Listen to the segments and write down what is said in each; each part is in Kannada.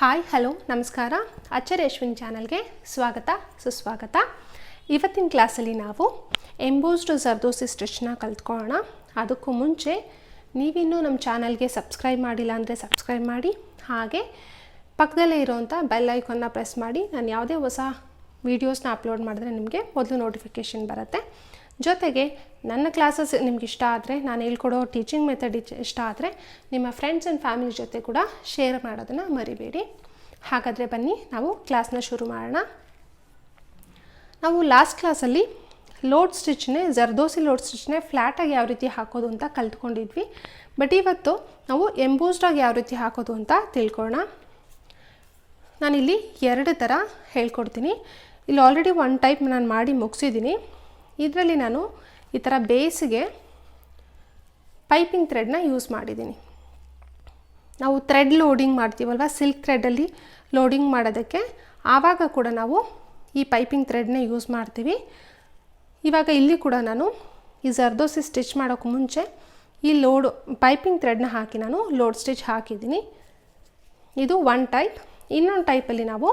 ಹಾಯ್ ಹಲೋ ನಮಸ್ಕಾರ ಅಚ್ಚರಿ ಅಶ್ವಿನಿ ಚಾನಲ್ಗೆ ಸ್ವಾಗತ ಸುಸ್ವಾಗತ. ಇವತ್ತಿನ ಕ್ಲಾಸಲ್ಲಿ ನಾವು ಎಂಬೋಸ್ಡ್ ಜರ್ದೋಸಿ ಸ್ಟಿಚ್ನ ಕಲ್ತ್ಕೊಳ್ಳೋಣ. ಅದಕ್ಕೂ ಮುಂಚೆ ನೀವಿನ್ನೂ ನಮ್ಮ ಚಾನಲ್ಗೆ ಸಬ್ಸ್ಕ್ರೈಬ್ ಮಾಡಿಲ್ಲ ಅಂದರೆ ಸಬ್ಸ್ಕ್ರೈಬ್ ಮಾಡಿ, ಹಾಗೆ ಪಕ್ಕದಲ್ಲೇ ಇರೋವಂಥ ಬೆಲ್ ಐಕಾನ್ನ ಪ್ರೆಸ್ ಮಾಡಿ. ನಾನು ಯಾವುದೇ ಹೊಸ ವೀಡಿಯೋಸ್ನ ಅಪ್ಲೋಡ್ ಮಾಡಿದ್ರೆ ನಿಮಗೆ ಮೊದಲು ನೋಟಿಫಿಕೇಷನ್ ಬರುತ್ತೆ. ಜೊತೆಗೆ ನನ್ನ ಕ್ಲಾಸಸ್ ನಿಮ್ಗೆ ಇಷ್ಟ ಆದರೆ, ನಾನು ಹೇಳ್ಕೊಡೋ ಟೀಚಿಂಗ್ ಮೆಥಡ್ ಇಷ್ಟ ಆದರೆ ನಿಮ್ಮ ಫ್ರೆಂಡ್ಸ್ ಆ್ಯಂಡ್ ಫ್ಯಾಮಿಲಿ ಜೊತೆ ಕೂಡ ಶೇರ್ ಮಾಡೋದನ್ನು ಮರಿಬೇಡಿ. ಹಾಗಾದರೆ ಬನ್ನಿ ನಾವು ಕ್ಲಾಸ್ನ ಶುರು ಮಾಡೋಣ. ನಾವು ಲಾಸ್ಟ್ ಕ್ಲಾಸಲ್ಲಿ ಲೋಡ್ ಸ್ಟಿಚ್ನೇ, ಜರ್ದೋಸಿ ಲೋಡ್ ಸ್ಟಿಚ್ನೇ ಫ್ಲ್ಯಾಟಾಗಿ ಯಾವ ರೀತಿ ಹಾಕೋದು ಅಂತ ಕಲ್ತ್ಕೊಂಡಿದ್ವಿ. ಬಟ್ ಇವತ್ತು ನಾವು ಎಂಬೋಸ್ಡಾಗಿ ಯಾವ ರೀತಿ ಹಾಕೋದು ಅಂತ ತಿಳ್ಕೊಳ್ಳೋಣ. ನಾನಿಲ್ಲಿ ಎರಡು ಥರ ಹೇಳ್ಕೊಡ್ತೀನಿ. ಇಲ್ಲಿ ಆಲ್ರೆಡಿ ಒನ್ ಟೈಪ್ ನಾನು ಮಾಡಿ ಮುಗಿಸಿದ್ದೀನಿ. ಇದರಲ್ಲಿ ನಾನು ಈ ಥರ ಬೇಸಿಗೆ ಪೈಪಿಂಗ್ ಥ್ರೆಡ್ನ ಯೂಸ್ ಮಾಡಿದ್ದೀನಿ. ನಾವು ಥ್ರೆಡ್ ಲೋಡಿಂಗ್ ಮಾಡ್ತೀವಲ್ವ, ಸಿಲ್ಕ್ ಥ್ರೆಡಲ್ಲಿ ಲೋಡಿಂಗ್ ಮಾಡೋದಕ್ಕೆ, ಆವಾಗ ಕೂಡ ನಾವು ಈ ಪೈಪಿಂಗ್ ಥ್ರೆಡ್ನ ಯೂಸ್ ಮಾಡ್ತೀವಿ. ಇವಾಗ ಇಲ್ಲಿ ಕೂಡ ನಾನು ಈ ಜರ್ದೋಸಿ ಸ್ಟಿಚ್ ಮಾಡೋಕ್ಕೆ ಮುಂಚೆ ಈ ಪೈಪಿಂಗ್ ಥ್ರೆಡ್ನ ಹಾಕಿ ನಾನು ಲೋಡ್ ಸ್ಟಿಚ್ ಹಾಕಿದ್ದೀನಿ. ಇದು ಒನ್ ಟೈಪ್. ಇನ್ನೊಂದು ಟೈಪಲ್ಲಿ ನಾವು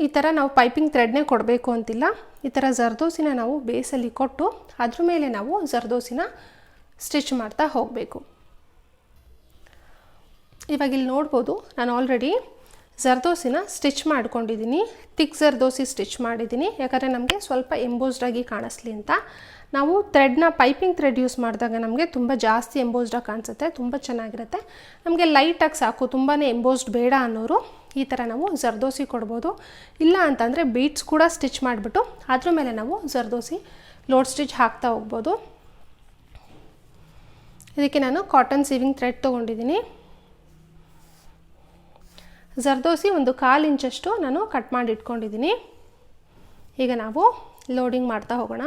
ಈ ಥರ ನಾವು ಪೈಪಿಂಗ್ ಥ್ರೆಡ್ನೇ ಕೊಡಬೇಕು ಅಂತಿಲ್ಲ. ಈ ಥರ ಜರ್ದೋಸಿನ ನಾವು ಬೇಸಲ್ಲಿ ಕೊಟ್ಟು ಅದ್ರ ಮೇಲೆ ನಾವು ಜರ್ದೋಸಿನ ಸ್ಟಿಚ್ ಮಾಡ್ತಾ ಹೋಗಬೇಕು. ಇವಾಗ ಇಲ್ಲಿ ನೋಡ್ಬೋದು, ನಾನು ಆಲ್ರೆಡಿ ಜರ್ದೋಸಿನ ಸ್ಟಿಚ್ ಮಾಡ್ಕೊಂಡಿದ್ದೀನಿ. ತಿಕ್ ಜರ್ದೋಸಿ ಸ್ಟಿಚ್ ಮಾಡಿದ್ದೀನಿ, ಯಾಕಂದರೆ ನಮಗೆ ಸ್ವಲ್ಪ ಎಂಬೋಸ್ಡಾಗಿ ಕಾಣಿಸ್ಲಿ ಅಂತ. ನಾವು ಥ್ರೆಡ್ನ ಪೈಪಿಂಗ್ ಥ್ರೆಡ್ ಯೂಸ್ ಮಾಡಿದಾಗ ನಮಗೆ ತುಂಬ ಜಾಸ್ತಿ ಎಂಬೋಸ್ಡಾಗಿ ಕಾಣಿಸುತ್ತೆ, ತುಂಬ ಚೆನ್ನಾಗಿರುತ್ತೆ. ನಮಗೆ ಲೈಟಾಗಿ ಸಾಕು, ತುಂಬಾ ಎಂಬೋಸ್ಡ್ ಬೇಡ ಅನ್ನೋರು ಈ ಥರ ನಾವು ಜರ್ದೋಸಿ ಕೊಡ್ಬೋದು. ಇಲ್ಲ ಅಂತಂದರೆ ಬೀಟ್ಸ್ ಕೂಡ ಸ್ಟಿಚ್ ಮಾಡಿಬಿಟ್ಟು ಅದ್ರ ಮೇಲೆ ನಾವು ಜರ್ದೋಸಿ ಲೋಡ್ ಸ್ಟಿಚ್ ಹಾಕ್ತಾ ಹೋಗ್ಬೋದು. ಇದಕ್ಕೆ ನಾನು ಕಾಟನ್ ಸೀವಿಂಗ್ ಥ್ರೆಡ್ ತೊಗೊಂಡಿದ್ದೀನಿ. ಜರ್ದೋಸಿ ಒಂದು 1/4 ಇಂಚಷ್ಟು ನಾನು ಕಟ್ ಮಾಡಿ ಇಟ್ಕೊಂಡಿದ್ದೀನಿ. ಈಗ ನಾವು ಲೋಡಿಂಗ್ ಮಾಡ್ತಾ ಹೋಗೋಣ.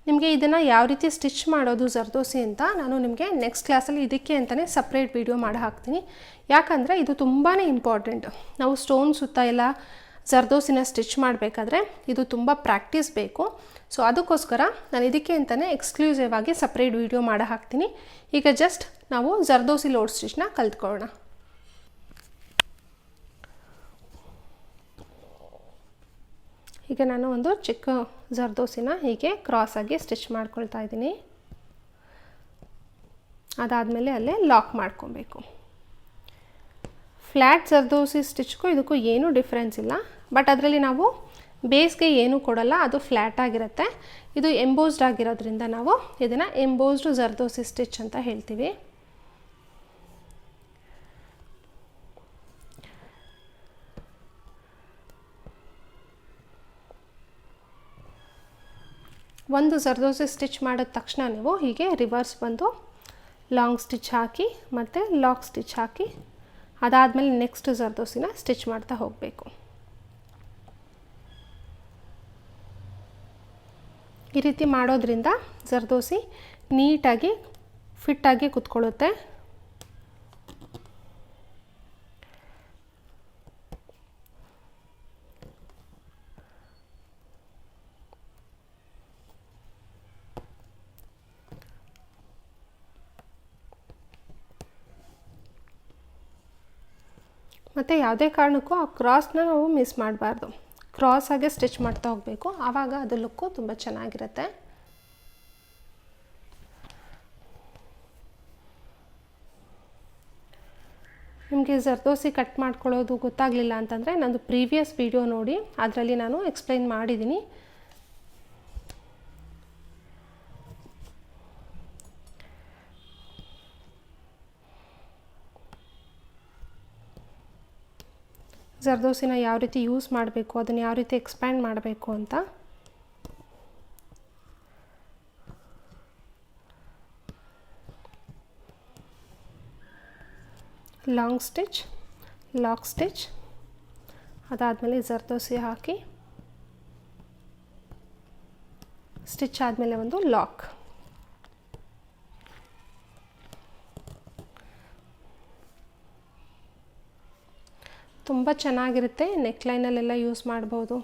ನಿಮಗೆ ಇದನ್ನು ಯಾವ ರೀತಿ ಸ್ಟಿಚ್ ಮಾಡೋದು ಜರ್ದೋಸಿ ಅಂತ ನಾನು ನಿಮಗೆ ನೆಕ್ಸ್ಟ್ ಕ್ಲಾಸಲ್ಲಿ ಇದಕ್ಕೆ ಅಂತಲೇ ಸಪ್ರೇಟ್ ವಿಡಿಯೋ ಮಾಡಿ ಹಾಕ್ತೀನಿ. ಯಾಕಂದರೆ ಇದು ತುಂಬಾ ಇಂಪಾರ್ಟೆಂಟ್. ನಾವು ಸ್ಟೋನ್ ಸುತ್ತ ಎಲ್ಲ ಜರ್ದೋಸಿನ ಸ್ಟಿಚ್ ಮಾಡಬೇಕಾದ್ರೆ ಇದು ತುಂಬ ಪ್ರಾಕ್ಟೀಸ್ ಬೇಕು. ಸೊ ಅದಕ್ಕೋಸ್ಕರ ನಾನು ಇದಕ್ಕೆ ಅಂತಲೇ ಎಕ್ಸ್ಕ್ಲೂಸಿವ್ ಆಗಿ ಸಪ್ರೇಟ್ ವಿಡಿಯೋ ಮಾಡಿ ಹಾಕ್ತೀನಿ. ಈಗ ಜಸ್ಟ್ ನಾವು ಜರ್ದೋಸಿ ಲೋಡ್ ಸ್ಟಿಚ್ನ ಕಲ್ತ್ಕೊಳ್ಳೋಣ. ಈಗ ನಾನು ಒಂದು ಚಿಕ್ಕ ಜರ್ದೋಸಿನ ಹೀಗೆ ಕ್ರಾಸಾಗಿ ಸ್ಟಿಚ್ ಮಾಡ್ಕೊಳ್ತಾ ಇದ್ದೀನಿ. ಅದಾದಮೇಲೆ ಅಲ್ಲೇ ಲಾಕ್ ಮಾಡ್ಕೊಬೇಕು. ಫ್ಲ್ಯಾಟ್ ಜರ್ದೋಸಿ ಸ್ಟಿಚ್ಗೂ ಇದಕ್ಕೂ ಏನೂ ಡಿಫ್ರೆನ್ಸ್ ಇಲ್ಲ. ಬಟ್ ಅದರಲ್ಲಿ ನಾವು ಬೇಸ್ಗೆ ಏನೂ ಕೊಡಲ್ಲ, ಅದು ಫ್ಲ್ಯಾಟ್ ಆಗಿರುತ್ತೆ. ಇದು ಎಂಬೋಸ್ಡ್ ಆಗಿರೋದ್ರಿಂದ ನಾವು ಇದನ್ನು ಎಂಬೋಸ್ಡ್ ಜರ್ದೋಸಿ ಸ್ಟಿಚ್ ಅಂತ ಹೇಳ್ತೀವಿ. ಒಂದು ಜರ್ದೋಸಿ ಸ್ಟಿಚ್ ಮಾಡಿದ ತಕ್ಷಣ ನೀವು ಹೀಗೆ ರಿವರ್ಸ್ ಬಂದು ಲಾಂಗ್ ಸ್ಟಿಚ್ ಹಾಕಿ ಮತ್ತು ಲಾಕ್ ಸ್ಟಿಚ್ ಹಾಕಿ ಅದಾದಮೇಲೆ ನೆಕ್ಸ್ಟ್ ಜರ್ದೋಸಿನ ಸ್ಟಿಚ್ ಮಾಡ್ತಾ ಹೋಗಬೇಕು. ಈ ರೀತಿ ಮಾಡೋದ್ರಿಂದ ಜರ್ದೋಸಿ ನೀಟಾಗಿ ಫಿಟ್ಟಾಗಿ ಕೂತ್ಕೊಳ್ಳುತ್ತೆ. ಮತ್ತು ಯಾವುದೇ ಕಾರಣಕ್ಕೂ ಆ ಕ್ರಾಸ್ನ ನಾವು ಮಿಸ್ ಮಾಡಬಾರ್ದು. ಕ್ರಾಸಾಗೆ ಸ್ಟಿಚ್ ಮಾಡ್ತಾ ಹೋಗಬೇಕು, ಆವಾಗ ಅದು ಲುಕ್ಕು ತುಂಬ ಚೆನ್ನಾಗಿರುತ್ತೆ. ನಿಮಗೆ ಜರ್ದೋಸಿ ಕಟ್ ಮಾಡ್ಕೊಳ್ಳೋದು ಗೊತ್ತಾಗಲಿಲ್ಲ ಅಂತಂದರೆ ನಂದು ಪ್ರೀವಿಯಸ್ ವಿಡಿಯೋ ನೋಡಿ, ಅದರಲ್ಲಿ ನಾನು ಎಕ್ಸ್ಪ್ಲೈನ್ ಮಾಡಿದ್ದೀನಿ. ಜರ್ದೋಸಿನ ಯಾವ ರೀತಿ ಯೂಸ್ ಮಾಡಬೇಕು, ಅದನ್ನು ಯಾವ ರೀತಿ ಎಕ್ಸ್ಪ್ಯಾಂಡ್ ಮಾಡಬೇಕು ಅಂತ. ಲಾಂಗ್ ಸ್ಟಿಚ್, ಲಾಕ್ ಸ್ಟಿಚ್, ಅದಾದಮೇಲೆ ಜರ್ದೋಸಿ ಹಾಕಿ ಸ್ಟಿಚ್ ಆದಮೇಲೆ ಒಂದು ಲಾಕ್. ತುಂಬ ಚೆನ್ನಾಗಿರುತ್ತೆ. ನೆಕ್ಲೈನಲ್ಲೆಲ್ಲ ಯೂಸ್ ಮಾಡ್ಬೋದು,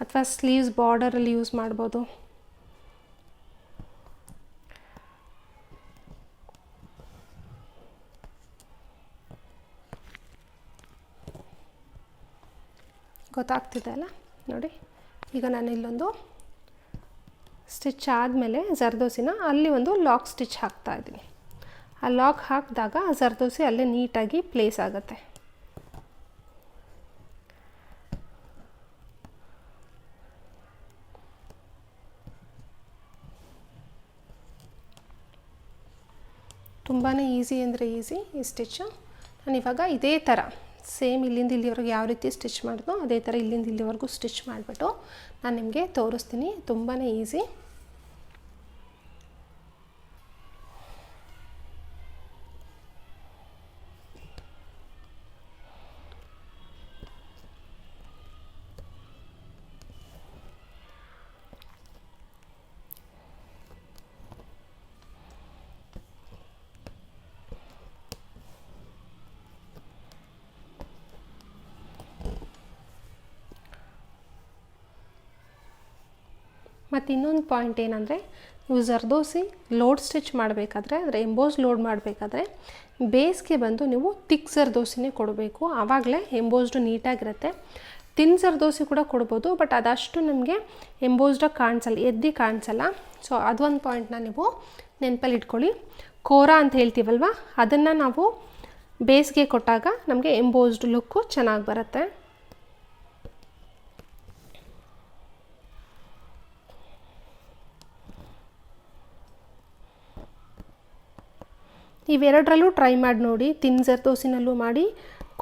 ಅಥವಾ ಸ್ಲೀವ್ಸ್ ಬಾರ್ಡರಲ್ಲಿ ಯೂಸ್ ಮಾಡ್ಬೋದು. ಗೊತ್ತಾಗ್ತಿದೆ ಅಲ್ಲ ನೋಡಿ. ಈಗ ನಾನು ಇಲ್ಲೊಂದು ಸ್ಟಿಚ್ ಆದಮೇಲೆ ಜರ್ದೋಸಿನ ಅಲ್ಲಿ ಒಂದು ಲಾಕ್ ಸ್ಟಿಚ್ ಹಾಕ್ತಾ ಇದ್ದೀನಿ. ಆ ಲಾಕ್ ಹಾಕಿದಾಗ ಜರ್ದೋಸಿ ಅಲ್ಲೇ ನೀಟಾಗಿ ಪ್ಲೇಸ್ ಆಗುತ್ತೆ. ತುಂಬಾ ಈಸಿ ಅಂದರೆ ಈಸಿ ಈ ಸ್ಟಿಚ್ಚು. ನಾನು ಇವಾಗ ಇದೇ ಥರ ಸೇಮ್ ಇಲ್ಲಿಂದ ಇಲ್ಲಿವರೆಗೂ ಯಾವ ರೀತಿ ಸ್ಟಿಚ್ ಮಾಡಿದ್ನೋ ಅದೇ ಥರ ಇಲ್ಲಿಂದ ಇಲ್ಲಿವರೆಗೂ ಸ್ಟಿಚ್ ಮಾಡಿಬಿಟ್ಟು ನಾನು ನಿಮಗೆ ತೋರಿಸ್ತೀನಿ. ತುಂಬಾ ಈಸಿ. ಮತ್ತು ಇನ್ನೊಂದು ಪಾಯಿಂಟ್ ಏನಂದರೆ, ನೀವು ಜರ್ದೋಸಿ ಲೋಡ್ ಸ್ಟಿಚ್ ಮಾಡಬೇಕಾದ್ರೆ ಅಂದರೆ ಎಂಬೋಸ್ ಲೋಡ್ ಮಾಡಬೇಕಾದ್ರೆ ಬೇಸ್ಗೆ ಬಂದು ನೀವು ತಿಕ್ ಜರ್ದೋಸಿನೇ ಕೊಡಬೇಕು. ಆವಾಗಲೇ ಎಂಬೋಸ್ಡು ನೀಟಾಗಿರುತ್ತೆ. ತಿನ್ ಜರ್ದೋಸಿ ಕೂಡ ಕೊಡ್ಬೋದು, ಬಟ್ ಅದಷ್ಟು ನಮಗೆ ಎಂಬೋಸ್ಡಾಗಿ ಕಾಣಿಸಲ್ಲ, ಎದ್ದು ಕಾಣಿಸಲ್ಲ. ಸೊ ಅದೊಂದು ಪಾಯಿಂಟ್ನ ನೀವು ನೆನಪಲ್ಲಿ ಇಟ್ಕೊಳ್ಳಿ. ಕೋರಾ ಅಂತ ಹೇಳ್ತೀವಲ್ವ, ಅದನ್ನು ನಾವು ಬೇಸ್ಗೆ ಕೊಟ್ಟಾಗ ನಮಗೆ ಎಂಬೋಸ್ಡ್ ಲುಕ್ಕು ಚೆನ್ನಾಗಿ ಬರುತ್ತೆ. ಇವೆರಡರಲ್ಲೂ ಟ್ರೈ ಮಾಡಿ ನೋಡಿ. ತಿನ್ ಜರ್ದೋಸಿನಲ್ಲೂ ಮಾಡಿ,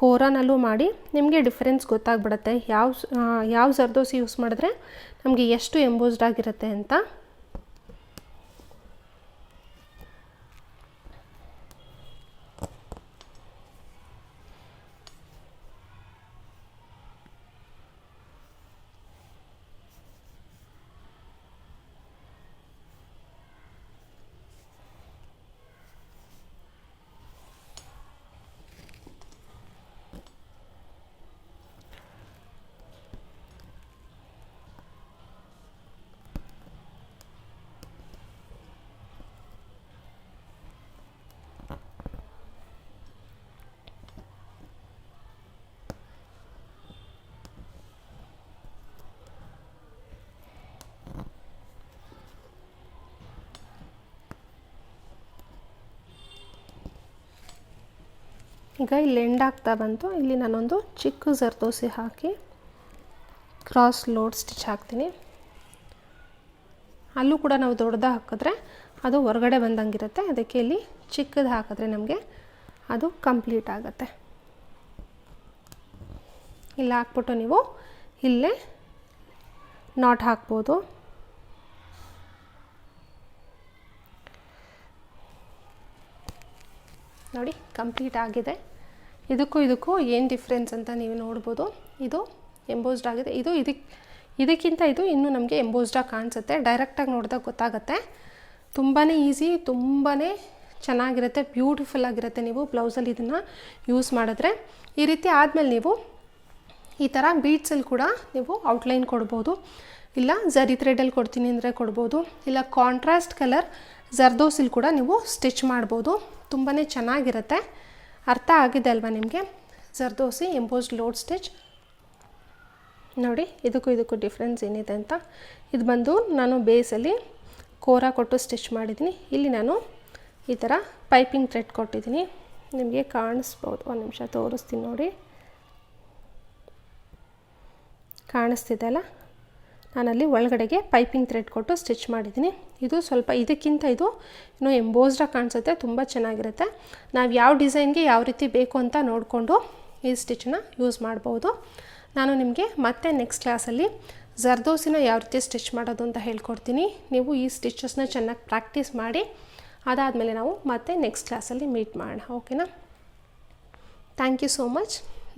ಕೋರಾನಲ್ಲೂ ಮಾಡಿ. ನಿಮಗೆ ಡಿಫ್ರೆನ್ಸ್ ಗೊತ್ತಾಗ್ಬಿಡುತ್ತೆ ಯಾವ ಜರ್ದೋಸಿ ಯೂಸ್ ಮಾಡಿದ್ರೆ ನಮಗೆ ಎಷ್ಟು ಎಂಬೋಸ್ಡ್ ಆಗಿರುತ್ತೆ ಅಂತ. ಈಗ ಇಲ್ಲಿ ಎಂಡ್ ಆಗ್ತಾ ಬಂತು. ಇಲ್ಲಿ ನಾನೊಂದು ಚಿಕ್ಕ ಜರ್ದೋಸಿ ಹಾಕಿ ಕ್ರಾಸ್ ಲೋಡ್ ಸ್ಟಿಚ್ ಹಾಕ್ತೀನಿ. ಅಲ್ಲೂ ಕೂಡ ನಾವು ದೊಡ್ಡದು ಹಾಕಿದ್ರೆ ಅದು ಹೊರಗಡೆ ಬಂದಂಗಿರುತ್ತೆ. ಅದಕ್ಕೆ ಇಲ್ಲಿ ಚಿಕ್ಕದು ಹಾಕಿದ್ರೆ ನಮಗೆ ಅದು ಕಂಪ್ಲೀಟ್ ಆಗುತ್ತೆ. ಇಲ್ಲಿ ಹಾಕ್ಬಿಟ್ಟು ನೀವು ಇಲ್ಲೇ ನಾಟ್ ಹಾಕ್ಬೋದು. ನೋಡಿ ಕಂಪ್ಲೀಟ್ ಆಗಿದೆ. ಇದಕ್ಕೂ ಏನು ಡಿಫ್ರೆನ್ಸ್ ಅಂತ ನೀವು ನೋಡ್ಬೋದು. ಇದು ಎಂಬೋಸ್ಡ್ ಆಗಿದೆ, ಇದಕ್ಕಿಂತ ಇದು ಇನ್ನೂ ನಮಗೆ ಎಂಬೋಸ್ಡಾಗಿ ಕಾಣಿಸುತ್ತೆ. ಡೈರೆಕ್ಟಾಗಿ ನೋಡಿದಾಗ ಗೊತ್ತಾಗುತ್ತೆ. ತುಂಬಾ ಈಸಿ, ತುಂಬಾ ಚೆನ್ನಾಗಿರುತ್ತೆ, ಬ್ಯೂಟಿಫುಲ್ ಆಗಿರುತ್ತೆ. ನೀವು ಬ್ಲೌಸಲ್ಲಿ ಇದನ್ನು ಯೂಸ್ ಮಾಡಿದ್ರೆ ಈ ರೀತಿ ಆದಮೇಲೆ ನೀವು ಈ ಥರ ಬೀಡ್ಸಲ್ಲಿ ಕೂಡ ನೀವು ಔಟ್ಲೈನ್ ಕೊಡ್ಬೋದು. ಇಲ್ಲ ಝರಿ ಥ್ರೆಡಲ್ಲಿ ಕೊಡ್ತೀನಿ ಅಂದರೆ ಕೊಡ್ಬೋದು. ಇಲ್ಲ ಕಾಂಟ್ರಾಸ್ಟ್ ಕಲರ್ ಜರ್ದೋಸಿಲ್ ಕೂಡ ನೀವು ಸ್ಟಿಚ್ ಮಾಡ್ಬೋದು. ತುಂಬಾ ಚೆನ್ನಾಗಿರುತ್ತೆ. ಅರ್ಥ ಆಗಿದೆ ಅಲ್ವಾ ನಿಮಗೆ? ಜರ್ದೋಸಿ ಎಂಬೋಸ್ಡ್ ಲೋಡ್ ಸ್ಟಿಚ್ ನೋಡಿ. ಇದಕ್ಕೂ ಡಿಫ್ರೆನ್ಸ್ ಏನಿದೆ ಅಂತ. ಇದು ಬಂದು ನಾನು ಬೇಸಲ್ಲಿ ಕೋರಾ ಕೊಟ್ಟು ಸ್ಟಿಚ್ ಮಾಡಿದ್ದೀನಿ. ಇಲ್ಲಿ ನಾನು ಈ ಥರ ಪೈಪಿಂಗ್ ಥ್ರೆಡ್ ಕೊಟ್ಟಿದ್ದೀನಿ. ನಿಮಗೆ ಕಾಣಿಸ್ಬೋದು, ಒಂದು ನಿಮಿಷ ತೋರಿಸ್ತೀನಿ ನೋಡಿ. ಕಾಣಿಸ್ತಿದೆ ಅಲ್ಲ, ನಾನಲ್ಲಿ ಒಳಗಡೆಗೆ ಪೈಪಿಂಗ್ ಥ್ರೆಡ್ ಕೊಟ್ಟು ಸ್ಟಿಚ್ ಮಾಡಿದ್ದೀನಿ. ಇದು ಸ್ವಲ್ಪ ಇದಕ್ಕಿಂತ ಇದು ಇನ್ನೂ ಎಂಬೋಸ್ಡಾಗಿ ಕಾಣಿಸುತ್ತೆ, ತುಂಬ ಚೆನ್ನಾಗಿರುತ್ತೆ. ನಾವು ಯಾವ ಡಿಸೈನ್ಗೆ ಯಾವ ರೀತಿ ಬೇಕು ಅಂತ ನೋಡಿಕೊಂಡು ಈ ಸ್ಟಿಚ್ಚನ್ನ ಯೂಸ್ ಮಾಡ್ಬೋದು. ನಾನು ನಿಮಗೆ ಮತ್ತೆ ನೆಕ್ಸ್ಟ್ ಕ್ಲಾಸಲ್ಲಿ ಜರ್ದೋಸಿನ ಯಾವ ರೀತಿ ಸ್ಟಿಚ್ ಮಾಡೋದು ಅಂತ ಹೇಳ್ಕೊಡ್ತೀನಿ. ನೀವು ಈ ಸ್ಟಿಚಸ್ನ ಚೆನ್ನಾಗಿ ಪ್ರಾಕ್ಟೀಸ್ ಮಾಡಿ, ಅದಾದಮೇಲೆ ನಾವು ಮತ್ತೆ ನೆಕ್ಸ್ಟ್ ಕ್ಲಾಸಲ್ಲಿ ಮೀಟ್ ಮಾಡೋಣ. ಓಕೆನಾ? Thank you so much.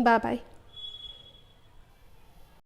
Bye.